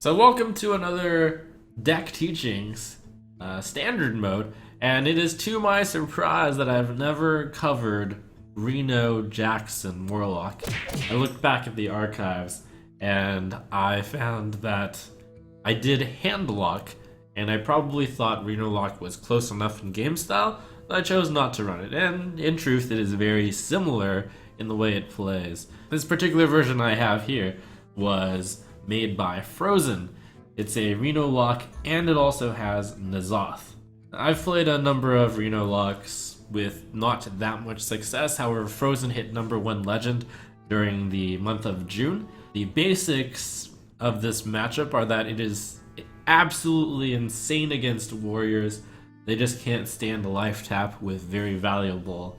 So welcome to another deck teachings standard mode, and it is to my surprise that I've never covered Reno Jackson Warlock. I looked back at the archives and I found that I did Handlock, and I probably thought Reno Lock was close enough in game style that I chose not to run it, and in truth it is very similar in the way it plays. This particular version I have here was made by Frozen. It's a Reno Lock, and it also has N'Zoth. I've played a number of Reno Locks with not that much success. However, Frozen hit #1 legend during the month of June. The basics of this matchup are that it is absolutely insane against warriors. They just can't stand a life tap with very valuable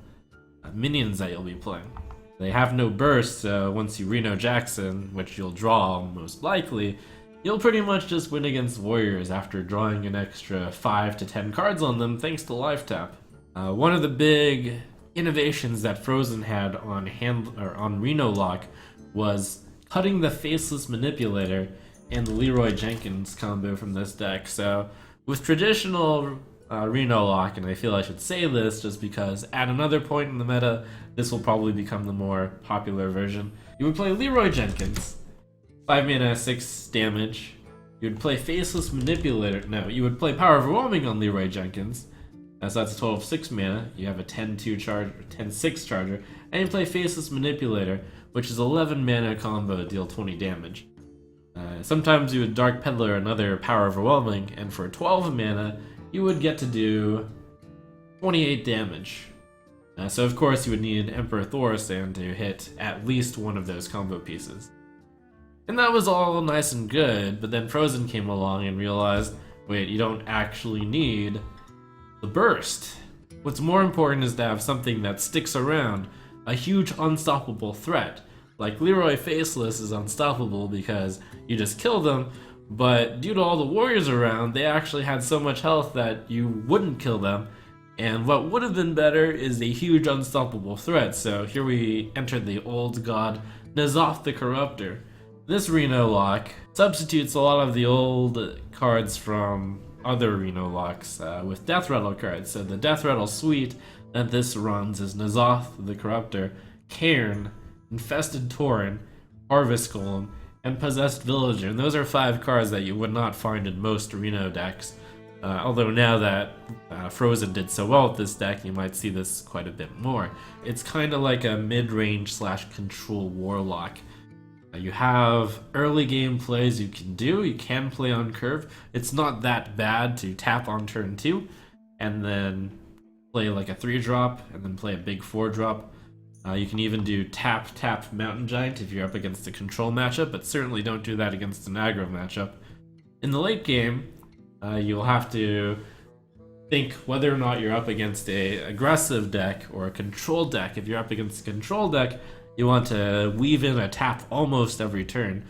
minions that you'll be playing. They have no burst, so once you Reno Jackson, which you'll draw most likely, you'll pretty much just win against warriors after drawing an extra 5 to 10 cards on them thanks to life tap. One of the big innovations that Frozen had on Reno Lock was cutting the Faceless Manipulator and the Leroy Jenkins combo from this deck. So with traditional Reno Lock, and I feel I should say this just because at another point in the meta, this will probably become the more popular version. You would play Leroy Jenkins, 5 mana, 6 damage. You would play Faceless Manipulator. No, you would play Power Overwhelming on Leroy Jenkins. So that's a total of 6 mana. You have a 10-2 charger, 10-6 charger, and you play Faceless Manipulator, which is 11 mana combo to deal 20 damage. Sometimes you would Dark Peddler another Power Overwhelming, and for 12 mana, you would get to do 28 damage. So of course you would need Emperor Thorsan to hit at least one of those combo pieces. And that was all nice and good, but then Frozen came along and realized, wait, you don't actually need the burst. What's more important is to have something that sticks around, a huge unstoppable threat. Like Leroy Faceless is unstoppable because you just kill them, but due to all the warriors around, they actually had so much health that you wouldn't kill them. And what would have been better is a huge unstoppable threat. So here we entered the old god, N'Zoth the Corruptor. This Reno Lock substitutes a lot of the old cards from other Reno Locks with Death Rattle cards. So the Death Rattle suite that this runs is N'Zoth the Corruptor, Cairn, Infested Tauren, Harvest Golem, and Possessed Villager. And those are 5 cards that you would not find in most Reno decks. Although now that Frozen did so well with this deck, you might see this quite a bit more. It's kind of like a mid-range / control Warlock. You have early game plays you can do. You can play on curve. It's not that bad to tap on turn 2 and then play like a 3-drop and then play a big 4-drop. You can even do tap Mountain Giant if you're up against a control matchup, but certainly don't do that against an aggro matchup. In the late game, you'll have to think whether or not you're up against a aggressive deck or a control deck. If you're up against a control deck, you want to weave in a tap almost every turn.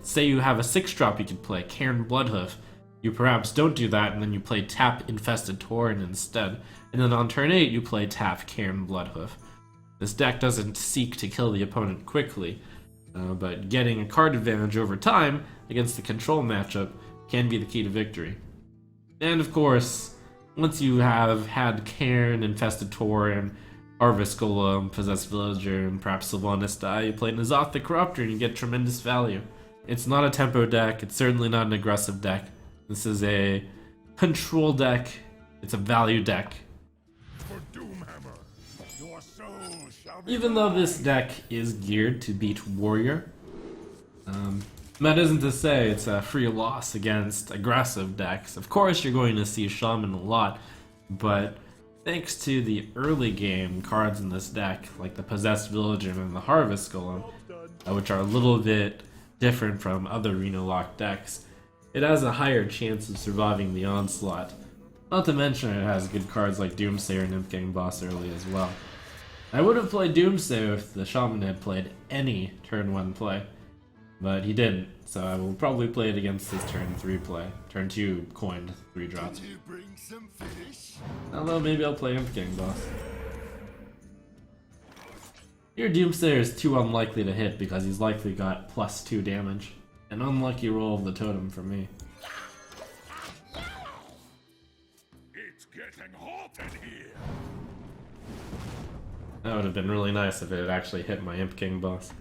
Say you have a 6-drop you could play, Cairn Bloodhoof. You perhaps don't do that, and then you play tap Infested Tauren instead. And then on turn 8, you play tap Cairn Bloodhoof. This deck doesn't seek to kill the opponent quickly, but getting a card advantage over time against the control matchup can be the key to victory. And of course, once you have had Cairn, Infested Tauren, Harvest Golem, Possessed Villager, and perhaps Sylvanas die, you play N'Zoth the Corruptor and you get tremendous value. It's not a tempo deck, it's certainly not an aggressive deck. This is a control deck, it's a value deck. Even though this deck is geared to beat Warrior, that isn't to say it's a free loss against aggressive decks. Of course you're going to see Shaman a lot, but thanks to the early game cards in this deck, like the Possessed Villager and the Harvest Golem, which are a little bit different from other Reno Lock decks, it has a higher chance of surviving the onslaught. Not to mention it has good cards like Doomsayer and Nymph Gang Boss early as well. I would have played Doomsayer if the Shaman had played any turn 1 play, but he didn't, so I will probably play it against his turn 3 play. Turn 2 coined 3-drops. Although maybe I'll play Nymph Gang Boss. Your Doomsayer is too unlikely to hit because he's likely got +2 damage. An unlucky roll of the totem for me. It's getting hot in here. That would have been really nice if it had actually hit my Imp King boss.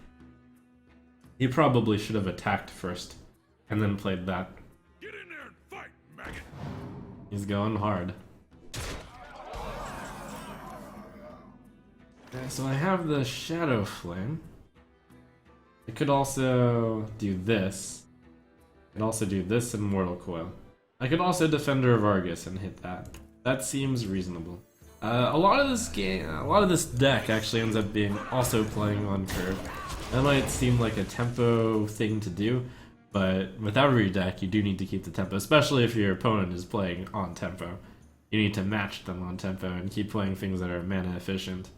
He probably should have attacked first, and then played that. Get in there and fight, maggot. He's going hard. Okay, so I have the Shadow Flame. I could also do this. I could also do this in Mortal Coil. I could also Defender of Argus and hit that. That seems reasonable. A lot of this deck actually ends up being also playing on curve. That might seem like a tempo thing to do, but with every deck you do need to keep the tempo, especially if your opponent is playing on tempo. You need to match them on tempo and keep playing things that are mana efficient.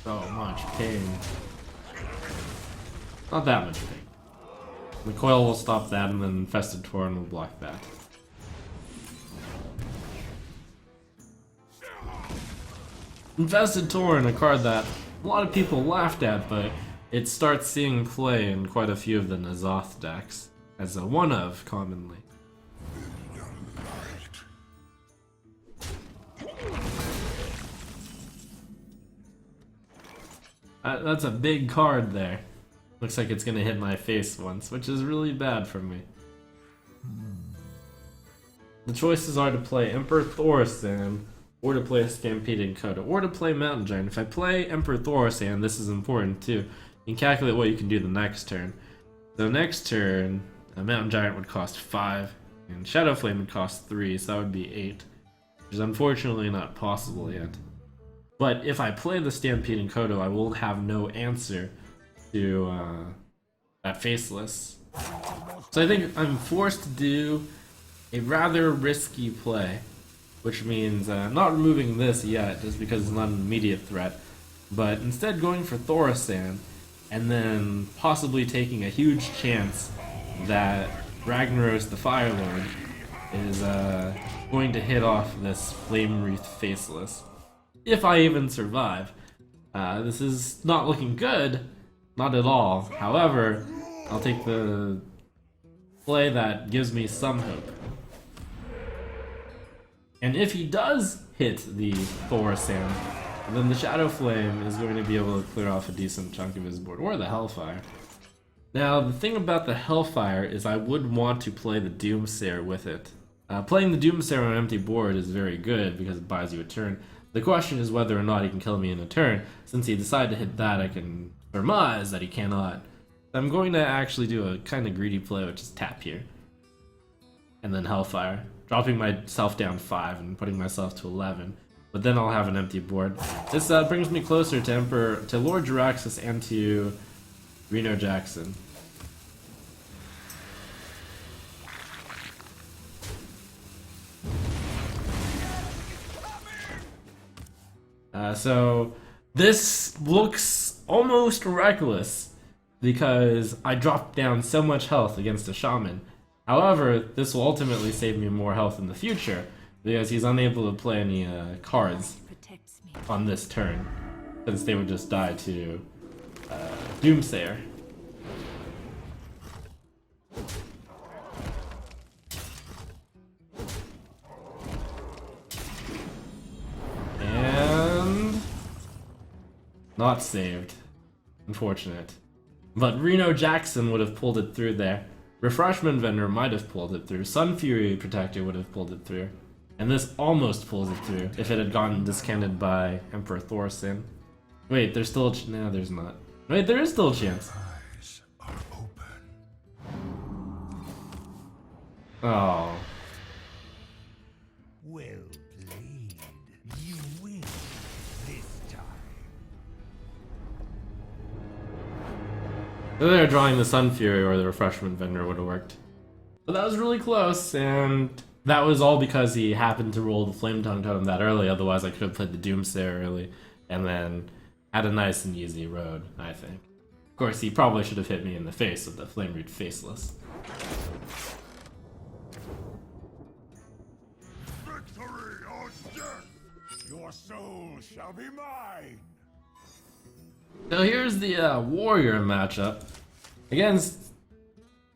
So much pain. Not that much pain. The coil will stop that, and then Infested Tauren will block that. Infested Tauren, a card that a lot of people laughed at, but it starts seeing play in quite a few of the N'Zoth decks, as a one-of, commonly. That's a big card there. Looks like it's gonna hit my face once, which is really bad for me. The choices are to play Emperor Thaurissan, or to play Stampeding Coda, or to play Mountain Giant. If I play Emperor Thaurissan, this is important too. You can calculate what you can do the next turn. So next turn, a Mountain Giant would cost 5, and Shadow Flame would cost 3, so that would be 8. Which is unfortunately not possible yet. But if I play the Stampeding Kodo, I will have no answer to that Faceless. So I think I'm forced to do a rather risky play, which means not removing this yet, just because it's not an immediate threat, but instead going for Thaurissan, and then possibly taking a huge chance that Ragnaros the Fire Lord is going to hit off this Flame Wreath Faceless. If I even survive. This is not looking good, not at all. However, I'll take the play that gives me some hope. And if he does hit the Thaurissan, then the Shadow Flame is going to be able to clear off a decent chunk of his board, or the Hellfire. Now, the thing about the Hellfire is I would want to play the Doomsayer with it. Playing the Doomsayer on an empty board is very good because it buys you a turn. The question is whether or not he can kill me in a turn. Since he decided to hit that, I can surmise that he cannot. I'm going to actually do a kind of greedy play, which is tap here. And then Hellfire, dropping myself down 5 and putting myself to 11. But then I'll have an empty board. This brings me closer to Lord Jaraxxus and to Reno Jackson. So this looks almost reckless because I dropped down so much health against a shaman. However, this will ultimately save me more health in the future because he's unable to play any cards on this turn, since they would just die to Doomsayer. Not saved. Unfortunate. But Reno Jackson would have pulled it through there. Refreshment Vendor might have pulled it through. Sun Fury Protector would have pulled it through. And this almost pulls it through if it had gotten discounted by Emperor Thaurissan. Wait, there's still a no, there's not. Wait, there is still a chance. Eyes are open. Oh. Well played. You win this time. Either drawing the Sun Fury or the Refreshment Vendor would have worked. But that was really close, and that was all because he happened to roll the Flame Tongue Totem that early. Otherwise, I could have played the Doomsayer early, and then had a nice and easy road, I think. Of course, he probably should have hit me in the face with the Flame Root Faceless. or death. Your soul shall be mine. So here's the warrior matchup against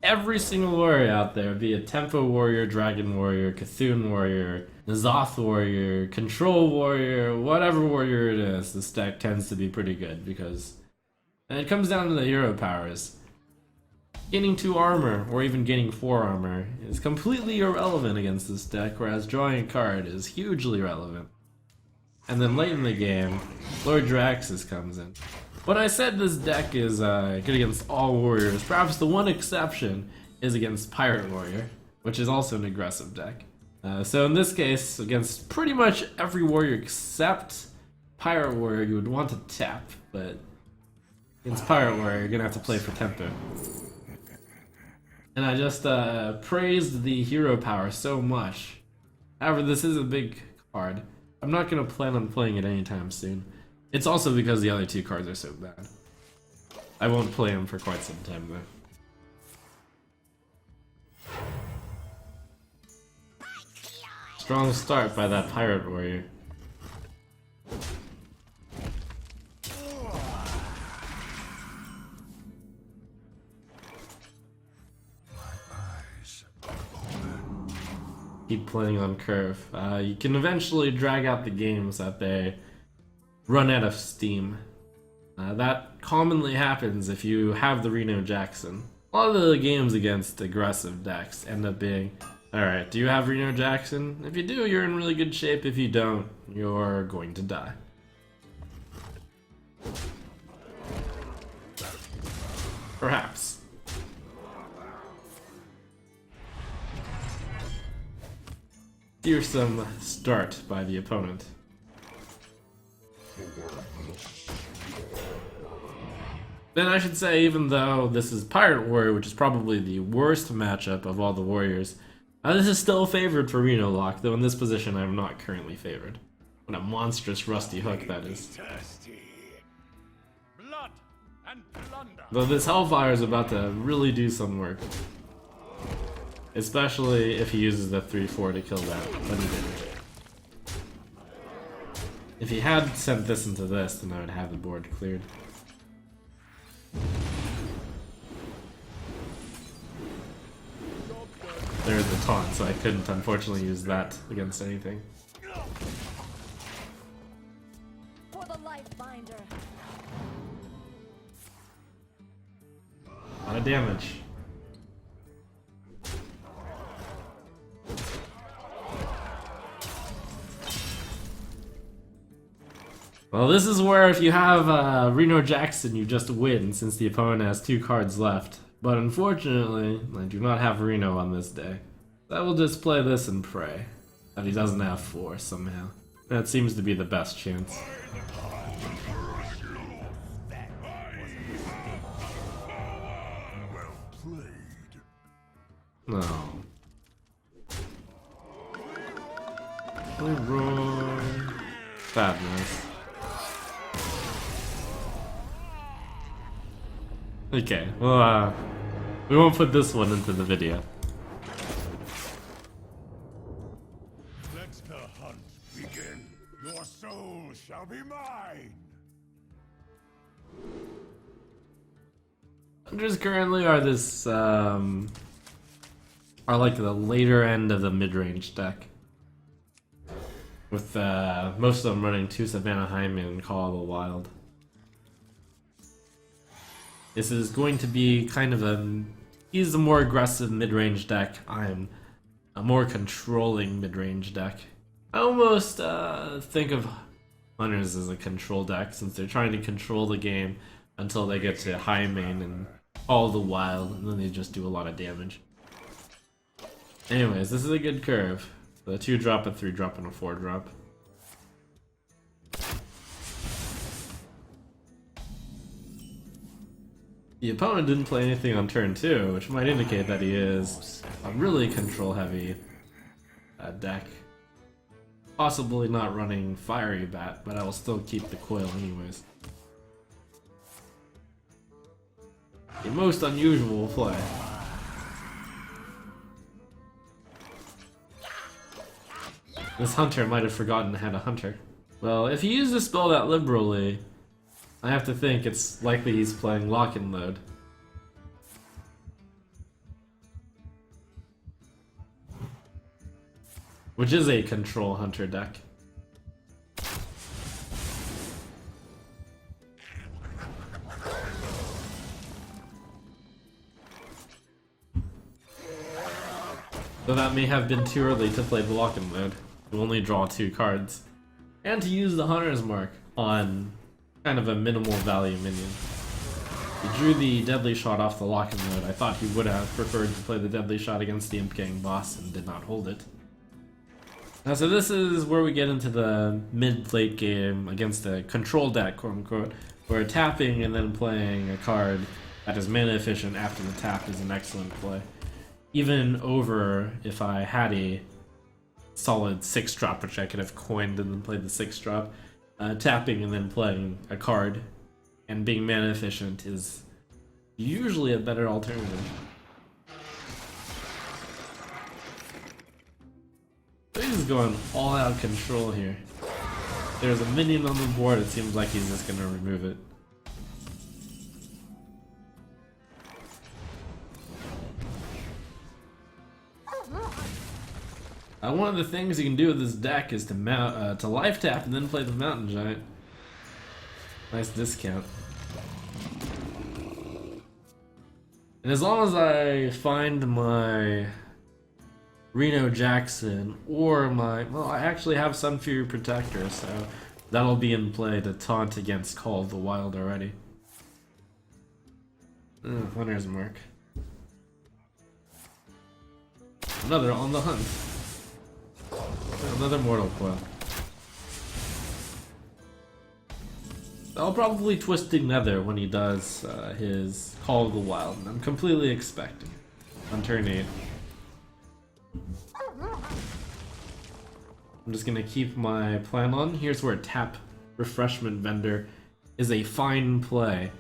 every single warrior out there, be it Tempo Warrior, Dragon Warrior, Cthulhu Warrior, N'Zoth Warrior, Control Warrior, whatever warrior it is. This deck tends to be pretty good because and it comes down to the hero powers. Gaining 2 armor, or even gaining 4 armor, is completely irrelevant against this deck, whereas drawing a card is hugely relevant. And then late in the game, Lord Draxus comes in. When I said this deck is good against all warriors, perhaps the one exception is against Pirate Warrior, which is also an aggressive deck. So in this case, against pretty much every warrior except Pirate Warrior, you would want to tap, but against Pirate Warrior, you're gonna have to play for tempo. And I just praised the hero power so much. However, this is a big card. I'm not gonna plan on playing it anytime soon. It's also because the other 2 cards are so bad. I won't play them for quite some time though. Strong start by that Pirate Warrior. Keep playing on curve. You can eventually drag out the games that they run out of steam. That commonly happens if you have the Reno Jackson. A lot of the games against aggressive decks end up being, alright, do you have Reno Jackson? If you do, you're in really good shape. If you don't, you're going to die. Perhaps. Fearsome start by the opponent. Then I should say, even though this is Pirate Warrior, which is probably the worst matchup of all the warriors, this is still favored for Reno Lock, though in this position I'm not currently favored. What a monstrous rusty hook that is. Blood and plunder. Though this Hellfire is about to really do some work. Especially if he uses the 3-4 to kill that, but he didn't. If he had sent this into this, then I would have the board cleared. There's the taunt, so I couldn't unfortunately use that against anything. For the life binder. A lot of damage. Well, this is where if you have Reno Jackson, you just win, since the opponent has 2 cards left. But unfortunately, I do not have Reno on this day. I will just play this and pray that he doesn't have 4 somehow. That seems to be the best chance. Well played. No. Leroy. Badness. Okay, well, we won't put this one into the video. Let the hunt begin. Your soul shall be mine. Hunters currently are this, are like the later end of the mid-range deck. With, most of them running 2 Savannah Hyman and Call of the Wild. This is going to be kind of he's a more aggressive mid-range deck. I'm a more controlling mid-range deck. I almost think of Hunters as a control deck, since they're trying to control the game until they get to high main and All the Wild, and then they just do a lot of damage. Anyways, this is a good curve. The 2-drop, a 3-drop, and a 4-drop. The opponent didn't play anything on turn 2, which might indicate that he is a really control-heavy deck. Possibly not running Fiery Bat, but I will still keep the coil anyways. A most unusual play. This hunter might have forgotten I had a hunter. Well, if he used this spell that liberally, I have to think it's likely he's playing lock-in mode. Which is a control hunter deck. Though that may have been too early to play the lock-in mode. You only draw 2 cards. And to use the Hunter's Mark on kind of a minimal value minion. He drew the Deadly Shot off the lock-in mode. I thought he would have preferred to play the Deadly Shot against the Imp Gang boss and did not hold it. So this is where we get into the mid-late game against a control deck, quote-unquote, where tapping and then playing a card that is mana efficient after the tap is an excellent play. Even over if I had a solid 6-drop, which I could have coined and then played the 6-drop, tapping and then playing a card and being mana efficient is usually a better alternative. He's going all out control here. There's a minion on the board, it seems like he's just gonna remove it. One of the things you can do with this deck is to life tap and then play the Mountain Giant. Nice discount. And as long as I find my Reno Jackson or well, I actually have Sunfury Protector, so that'll be in play to taunt against Call of the Wild already. Hunter's Mark. Another on the hunt. Another Mortal Coil. I'll probably Twisting Nether when he does his Call of the Wild, and I'm completely expecting on turn 8. I'm just gonna keep my plan on. Here's where tap Refreshment Vendor is a fine play.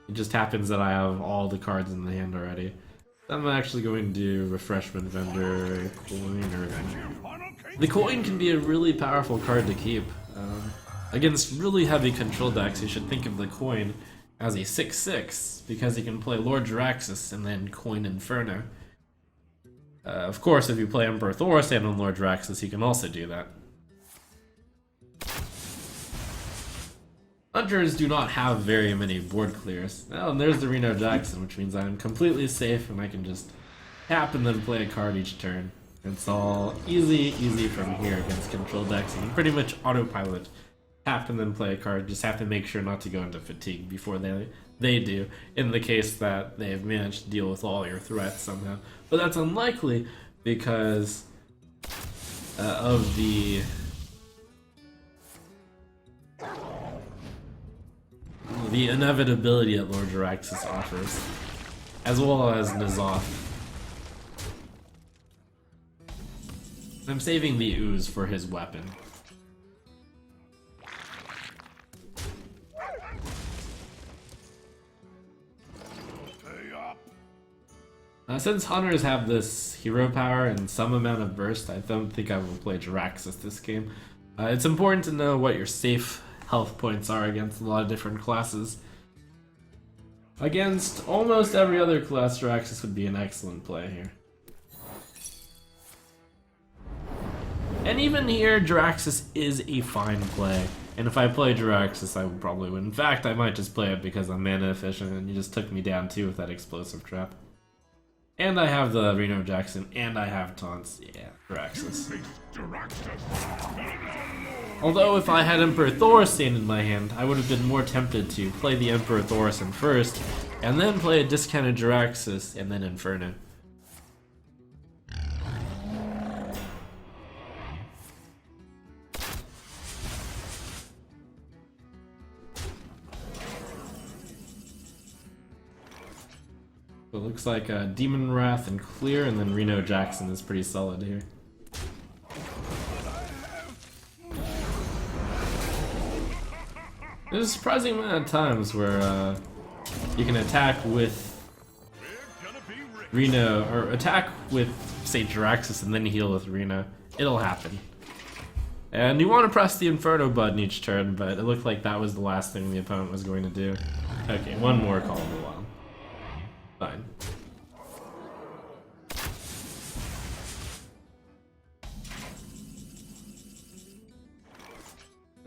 It just happens that I have all the cards in the hand already. I'm actually going to do Refreshment Vendor, coin, or... The coin can be a really powerful card to keep. Against really heavy control decks, you should think of the coin as a 6/6, because you can play Lord Jaraxxus and then coin Inferno. Of course, if you play Emperor Thaurissan on Lord Jaraxxus, you can also do that. Hunters do not have very many board clears. Oh, and there's the Reno Jackson, which means I'm completely safe and I can just tap and then play a card each turn. It's all easy from here against control decks. You can pretty much autopilot. Tap and then play a card. Just have to make sure not to go into fatigue before they do, in the case that they have managed to deal with all your threats somehow. But that's unlikely because of the inevitability that Lord Jaraxxus offers, as well as N'Zoth. I'm saving the ooze for his weapon. Since hunters have this hero power and some amount of burst, I don't think I will play Jaraxxus this game. It's important to know what your safe health points are against a lot of different classes. Against almost every other class, Jaraxxus would be an excellent play here. And even here, Jaraxxus is a fine play. And if I play Jaraxxus, I would probably win. In fact, I might just play it because I'm mana efficient and you just took me down too with that explosive trap. And I have the Reno Jackson, and I have taunts. Yeah, Jaraxxus. Although if I had Emperor Thaurissan in my hand, I would have been more tempted to play the Emperor Thaurissan first, and then play a discounted Jaraxxus, and then Inferno. So it looks like Demon Wrath and Clear, and then Reno Jackson is pretty solid here. There's a surprising amount of times where you can attack with Reno, or attack with, say, Jaraxxus and then heal with Reno. It'll happen. And you want to press the Inferno button each turn, but it looked like that was the last thing the opponent was going to do. Okay, one more Call of the Wild. Fine.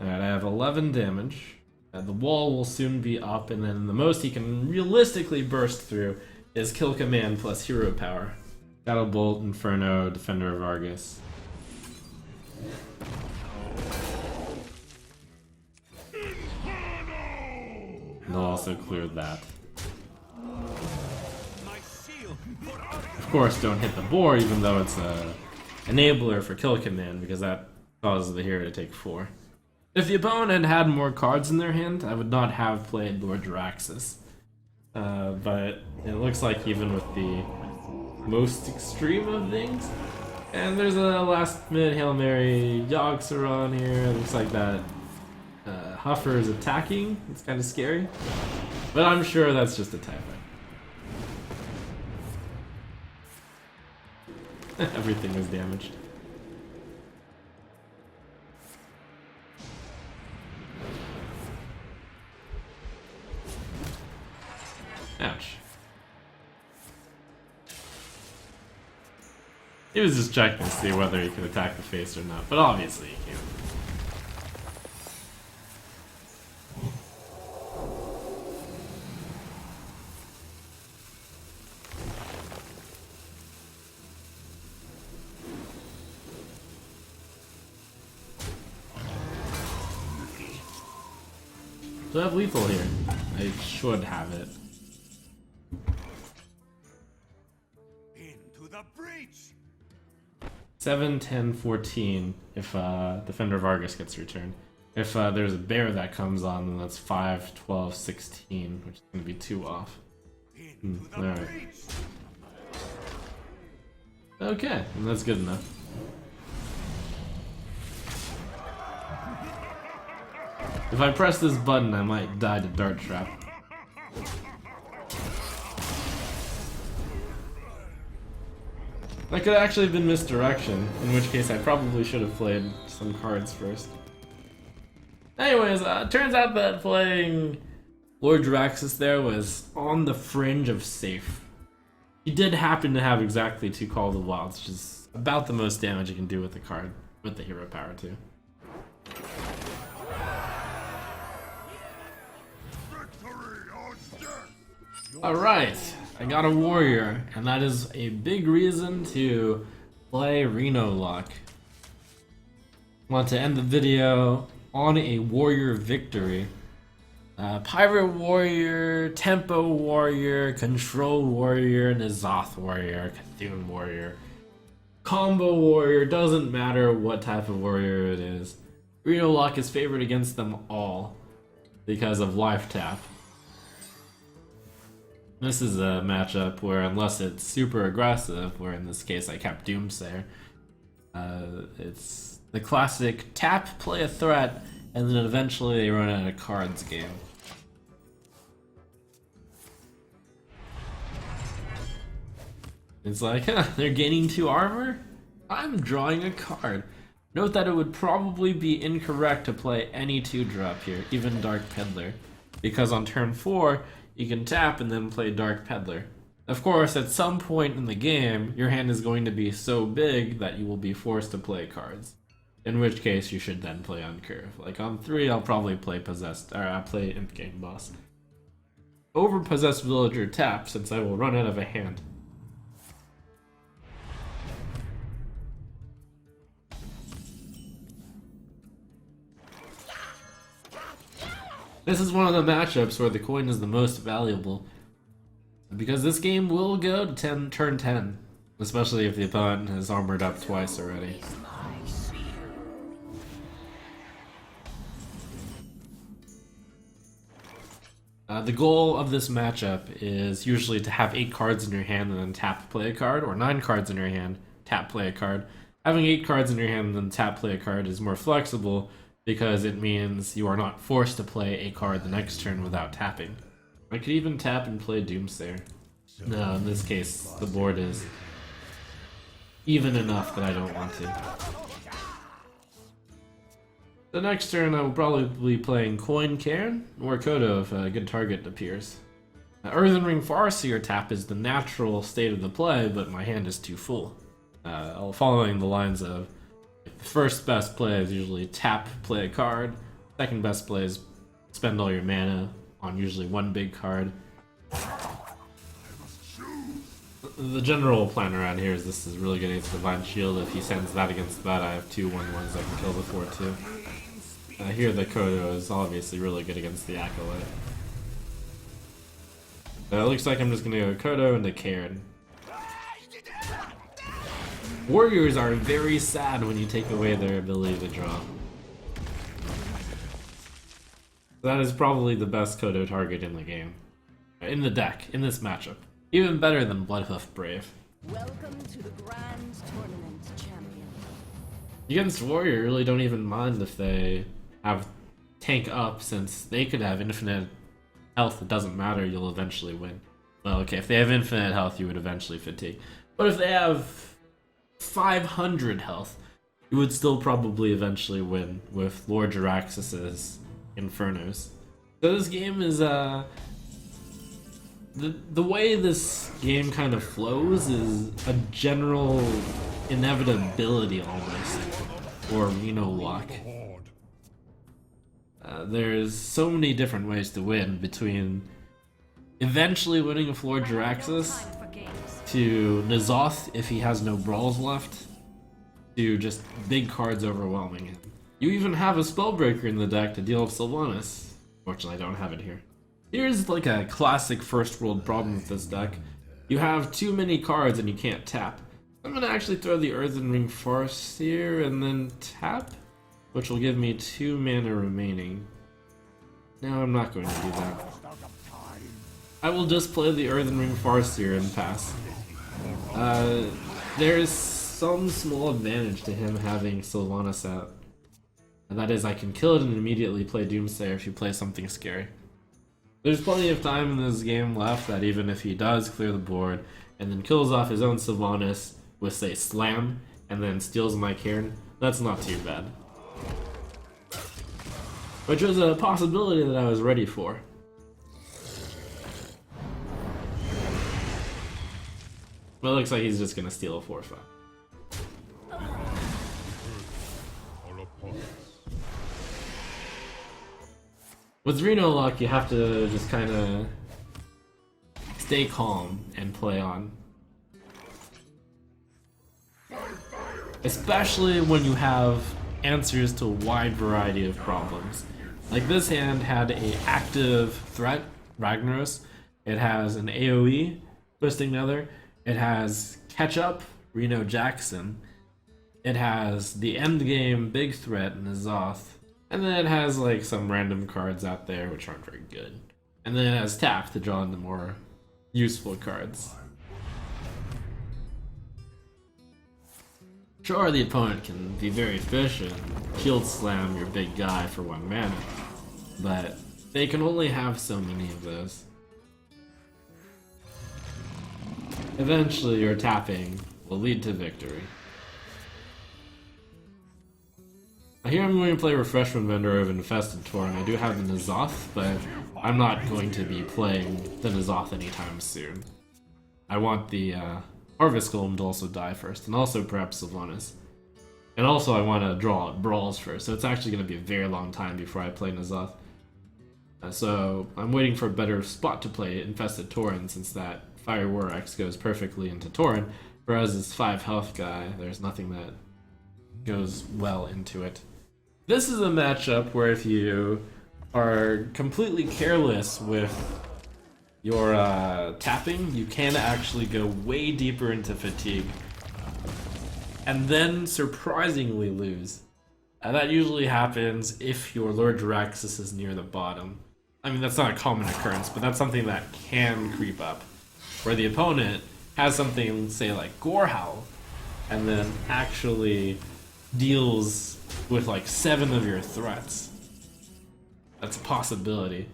Alright, I have 11 damage. The wall will soon be up, and then the most he can realistically burst through is Kill Command plus Hero Power. Shadow Bolt, Inferno, Defender of Argus. And I'll also clear that. Of course, don't hit the boar, even though it's a enabler for Kill Command, because that causes the hero to take 4. If the opponent had more cards in their hand, I would not have played Lord Jaraxxus. But it looks like even with the most extreme of things, and there's a last minute Hail Mary Yogg-Saron here. It looks like that Huffer is attacking. It's kind of scary, but I'm sure that's just a typo. Everything is damaged. Ouch. He was just checking to see whether he could attack the face or not, but obviously he can't. Do I have lethal here? I should have it. Into the breach. 7, 10, 14 if Defender of Argus gets returned. If there's a bear that comes on, then that's 5, 12, 16, which is going to be 2 off. Alright. Okay, and that's good enough. If I press this button, I might die to Dart Trap. That could actually have been misdirection, in which case I probably should have played some cards first. Anyways, turns out that playing Lord Jaraxxus there was on the fringe of safe. He did happen to have exactly 2 Call of the Wilds, which is about the most damage you can do with the card, with the hero power too. Alright, I got a warrior, and that is a big reason to play Reno luck. Want to end the video on a warrior victory. Pirate warrior, tempo warrior, control warrior, N'Zoth warrior, Cthulhu warrior, combo warrior, doesn't matter what type of warrior it is. Reno luck is favored against them all because of life tap. This is a matchup where, unless it's super aggressive, where in this case I kept Doomsayer, it's the classic tap, play a threat, and then eventually they run out of cards game. It's like, they're gaining 2 armor? I'm drawing a card. Note that it would probably be incorrect to play any 2-drop here, even Dark Peddler, because on turn 4, you can tap and then play Dark Peddler. Of course, at some point in the game, your hand is going to be so big that you will be forced to play cards. In which case, you should then play on curve. Like on 3, I'll probably play Possessed, or I'll play Imp Game Boss. Over Possessed Villager tap, since I will run out of a hand. This is one of the matchups where the coin is the most valuable, because this game will go to turn 10, especially if the opponent has armored up twice already. The goal of this matchup is usually to have 8 cards in your hand and then tap play a card, or 9 cards in your hand, tap play a card. Having 8 cards in your hand and then tap play a card is more flexible, because it means you are not forced to play a card the next turn without tapping. I could even tap and play Doomsayer. No, in this case, the board is even enough that I don't want to. The next turn I will probably be playing Coin Cairn or Kodo if a good target appears. Earthen Ring Farseer tap is the natural state of the play, but my hand is too full. Following the lines of the first best play is usually tap, play a card. Second best play is spend all your mana on usually one big card. The general plan around here is this is really good against Divine Shield. If he sends that against that, I have 2 1/1s I can kill before too. Here the Kodo is obviously really good against the Acolyte. It looks like I'm just gonna go Kodo into Cairn. Warriors are very sad when you take away their ability to draw. That is probably the best Kodo target in the game. In the deck, in this matchup. Even better than Bloodhoof Brave. Welcome to the Grand Tournament, champion. Against Warrior, you really don't even mind if they have tank up, since they could have infinite health. It doesn't matter, you'll eventually win. Well, okay, if they have infinite health, you would eventually fatigue. But if they have 500 health, you would still probably eventually win with Lord Jaraxxus's Infernos. So this game is, the way this game kind of flows is a general inevitability almost, or Reno luck. There's so many different ways to win, between eventually winning with Lord Jaraxxus, to N'Zoth if he has no brawls left, to just big cards overwhelming him. You even have a Spellbreaker in the deck to deal with Sylvanas. Fortunately, I don't have it here. Here's like a classic first world problem with this deck. You have too many cards and you can't tap. I'm gonna actually throw the Earthen Ring Farseer and then tap, which will give me 2 mana remaining. No, I'm not going to do that. I will just play the Earthen Ring Farseer and pass. There's some small advantage to him having Sylvanas out. And that is, I can kill it and immediately play Doomsayer if you play something scary. There's plenty of time in this game left that even if he does clear the board and then kills off his own Sylvanas with, say, Slam, and then steals my Cairn, that's not too bad. Which was a possibility that I was ready for. Well, it looks like he's just gonna steal a 4/5. With Reno luck, you have to just kind of stay calm and play on. Especially when you have answers to a wide variety of problems. Like this hand had a active threat, Ragnaros. It has an AoE, Twisting Nether. It has Catch Up, Reno Jackson. It has the endgame big threat, N'Zoth. And then it has like some random cards out there which aren't very good. And then it has tap to draw into more useful cards. Sure, the opponent can be very efficient, shield slam your big guy for 1 mana, but they can only have so many of those. Eventually your tapping will lead to victory. Here I'm going to play Refreshment Vendor of Infested Tauren. I do have the N'Zoth, but I'm not going to be playing the N'Zoth anytime soon. I want the Harvest Golem to also die first, and also perhaps Sylvanas. And also I want to draw out Brawls first, so it's actually going to be a very long time before I play N'Zoth. So I'm waiting for a better spot to play Infested Tauren, since that Fire War X goes perfectly into Tauren, whereas this 5 health guy, there's nothing that goes well into it. This is a matchup where if you are completely careless with your tapping, you can actually go way deeper into fatigue and then surprisingly lose. That usually happens if your Lord Jaraxxus is near the bottom. I mean, that's not a common occurrence, but that's something that can creep up, where the opponent has something, say, like Gorehowl, and then actually deals with like 7 of your threats. That's a possibility.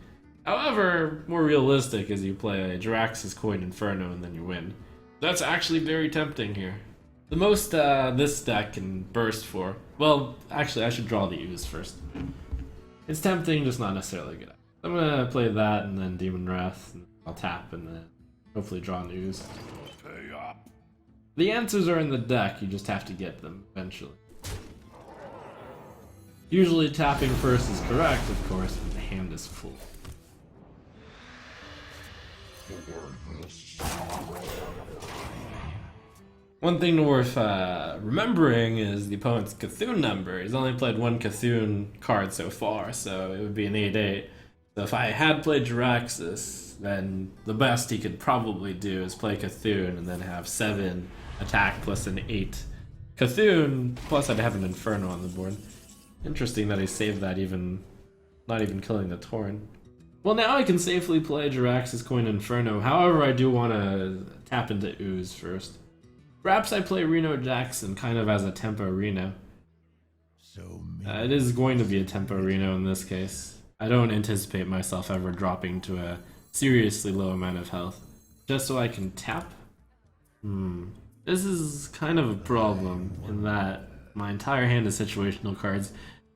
However, more realistic is you play a Jaraxxus Coin Inferno and then you win. That's actually very tempting here. The most this deck can burst for Well, actually, I should draw the ooze first. It's tempting, just not necessarily good. I'm gonna play that and then Demon Wrath. And I'll tap and then hopefully draw an ooze. Pay up. The answers are in the deck, you just have to get them eventually. Usually tapping first is correct, of course, but the hand is full. One thing worth remembering is the opponent's Cthulhu number. He's only played one Cthulhu card so far, so it would be an 8/8. So if I had played Jiraxis, then the best he could probably do is play Cthulhu and then have 7 attack plus an 8 Cthulhu, plus I'd have an Inferno on the board. Interesting that he saved that, not even killing the Torn. Well, now I can safely play Jiraxis Coin Inferno. However, I do want to tap into Ooze first. Perhaps I play Reno Jackson kind of as a tempo Reno. It is going to be a tempo Reno in this case. I don't anticipate myself ever dropping to a seriously low amount of health. Just so I can tap? This is kind of a problem in that my entire hand is situational cards.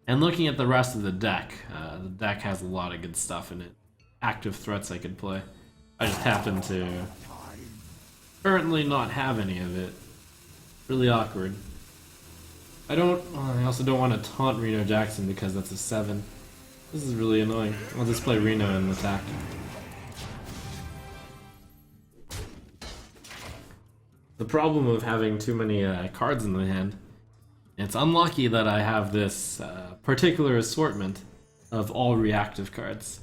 And looking at the rest of the deck has a lot of good stuff in it. Active threats I could play. I just happen to currently not have any of it. Really awkward. I also don't want to taunt Reno Jackson because that's a 7. This is really annoying. I'll just play Reno and attack. The problem of having too many cards in my hand, it's unlucky that I have this particular assortment of all reactive cards.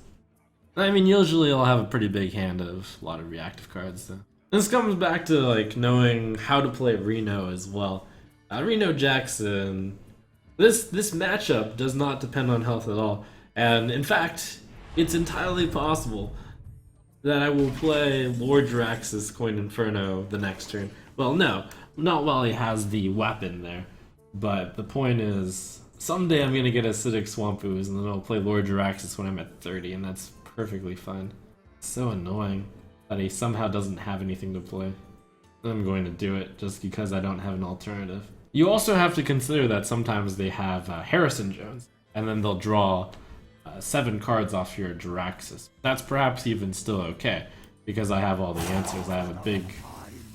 I mean, usually I'll have a pretty big hand of a lot of reactive cards. So. This comes back to like knowing how to play Reno as well. Reno Jackson, this matchup does not depend on health at all. And in fact, it's entirely possible that I will play Lord Jiraxis Coin Inferno the next turn. Well, no, not while he has the weapon there. But the point is, someday I'm gonna get Acidic Swamp Ooze and then I'll play Lord Jiraxis when I'm at 30, and that's perfectly fine. It's so annoying that he somehow doesn't have anything to play. I'm going to do it just because I don't have an alternative. You also have to consider that sometimes they have Harrison Jones, and then they'll draw 7 cards off your Jiraxis. That's perhaps even still okay, because I have all the answers. I have a big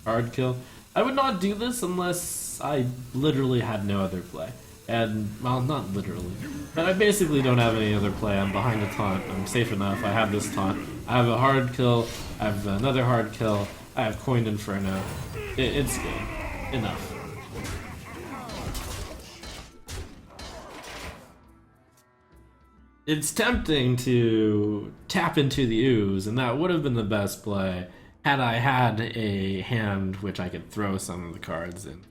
card kill. I would not do this unless I literally had no other play. And, well, not literally, but I basically don't have any other play. I'm behind a taunt, I'm safe enough, I have this taunt, I have a hard kill, I have another hard kill, I have Coined Inferno. It's game. Enough. It's tempting to tap into the ooze, and that would have been the best play had I had a hand which I could throw some of the cards in.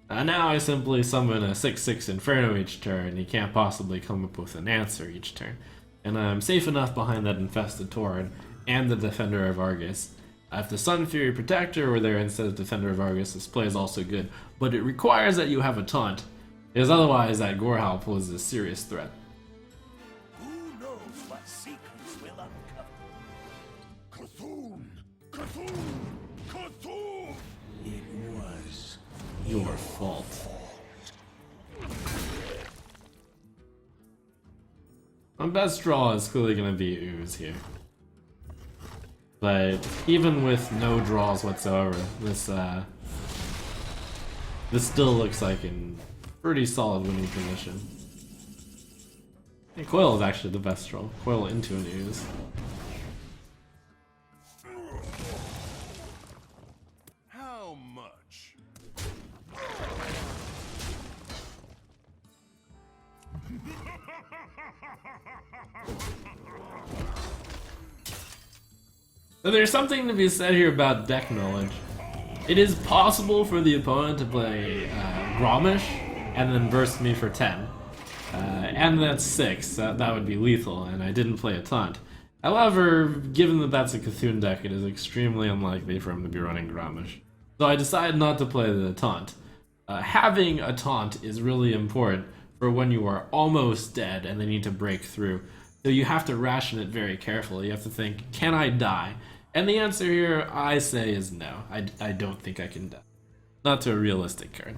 Now I simply summon a 6/6 Inferno each turn. He can't possibly come up with an answer each turn. And I'm safe enough behind that Infested Tauren and the Defender of Argus. If the Sun Fury Protector were there instead of Defender of Argus, this play is also good. But it requires that you have a taunt, because otherwise that Gorehowl poses a serious threat. Who knows what secrets will uncover? Cthulhu! Cthulhu! Cthulhu! It was Your fault. My best draw is clearly going to be Ooze here. But even with no draws whatsoever, this still looks like in pretty solid winning position. And Coil is actually the best draw. Coil into an Ooze. how much? So there's something to be said here about deck knowledge. It is possible for the opponent to play Gromish and then burst me for 10. And that's 6, that would be lethal, and I didn't play a taunt. However, given that that's a Cthulhu deck, it is extremely unlikely for him to be running Gromish. So I decided not to play the taunt. Having a taunt is really important for when you are almost dead and they need to break through. So you have to ration it very carefully. You have to think, can I die? And the answer here, I say, is no. I don't think I can die. Not to a realistic card.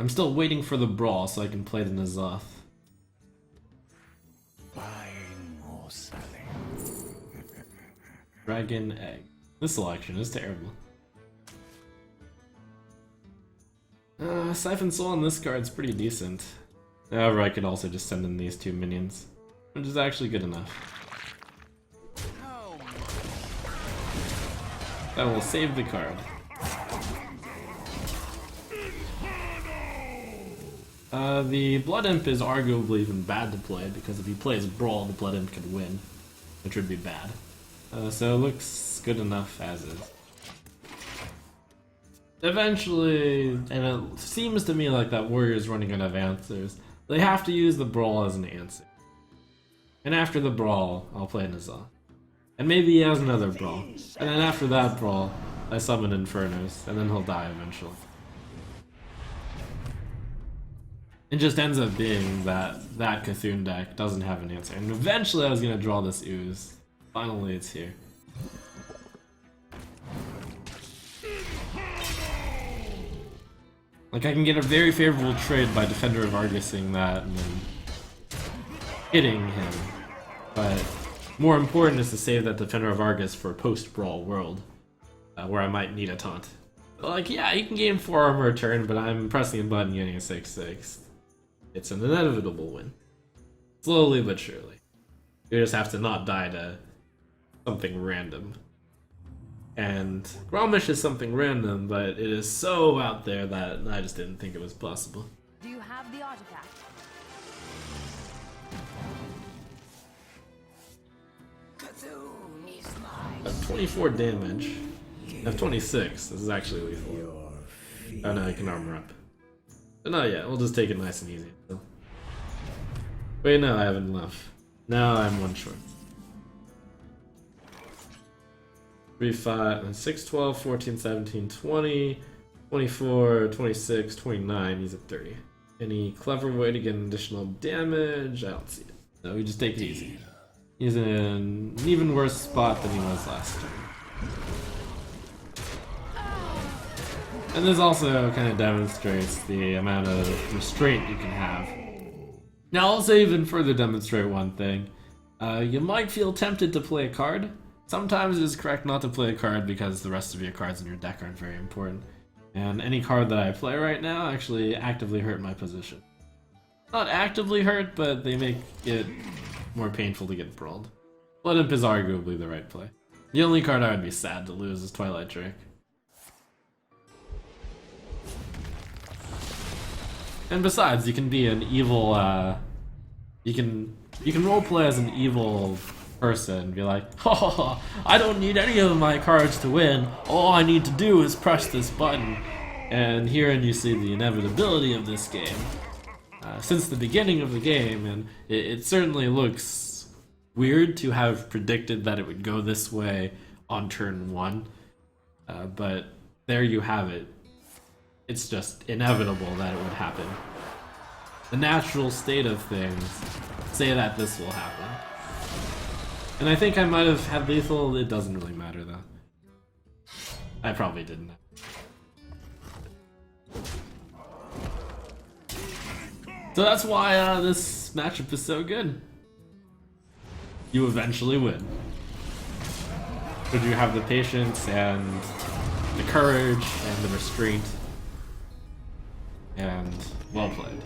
I'm still waiting for the brawl so I can play the N'Zoth. Buying or selling. Dragon Egg. This selection is terrible. Siphon Soul on this card's pretty decent. However, I could also just send in these 2 minions, which is actually good enough. That will save the card. The Blood Imp is arguably even bad to play, because if he plays Brawl, the Blood Imp could win, which would be bad. So it looks good enough as is. Eventually, and it seems to me like that Warrior's running out of answers, they have to use the Brawl as an answer. And after the Brawl, I'll play N'Zoth. And maybe he has another Brawl. And then after that Brawl, I summon Infernos, and then he'll die eventually. It just ends up being that that Cthulhu deck doesn't have an answer. And eventually I was going to draw this Ooze. Finally it's here. Like, I can get a very favorable trade by Defender of Argusing that and then hitting him. But more important is to save that Defender of Argus for post-Brawl world, where I might need a taunt. Like, yeah, you can gain 4 armor a turn, but I'm pressing a button getting a 6/6. It's an inevitable win. Slowly but surely. You just have to not die to something random. And Grommash is something random, but it is so out there that I just didn't think it was possible. Do you have the artifact? I have 24 damage. I have 26. This is actually lethal. Oh no, I can armor up. But not yet. We'll just take it nice and easy. Wait, no, I have enough. Now I'm 1 short. 3, 5, 6, 12, 14, 17, 20, 24, 26, 29. He's at 30. Any clever way to get an additional damage? I don't see it. No, we just take it easy. He's in an even worse spot than he was last turn. And this also kind of demonstrates the amount of restraint you can have. Now, I'll also even further demonstrate one thing. You might feel tempted to play a card. Sometimes it is correct not to play a card because the rest of your cards in your deck aren't very important. And any card that I play right now actually actively hurt my position. Not actively hurt, but they make it more painful to get brawled. Blood Imp is arguably the right play. The only card I would be sad to lose is Twilight Drake. And besides, you can be an evil, you can roleplay as an evil person, be like, oh, I don't need any of my cards to win, all I need to do is press this button. And herein you see the inevitability of this game. Since the beginning of the game, and it certainly looks weird to have predicted that it would go this way on turn 1, but there you have it. It's just inevitable that it would happen. The natural state of things say that this will happen. And I think I might have had lethal, it doesn't really matter though. I probably didn't. So that's why this matchup is so good. You eventually win. Should you have the patience and the courage and the restraint. And well played.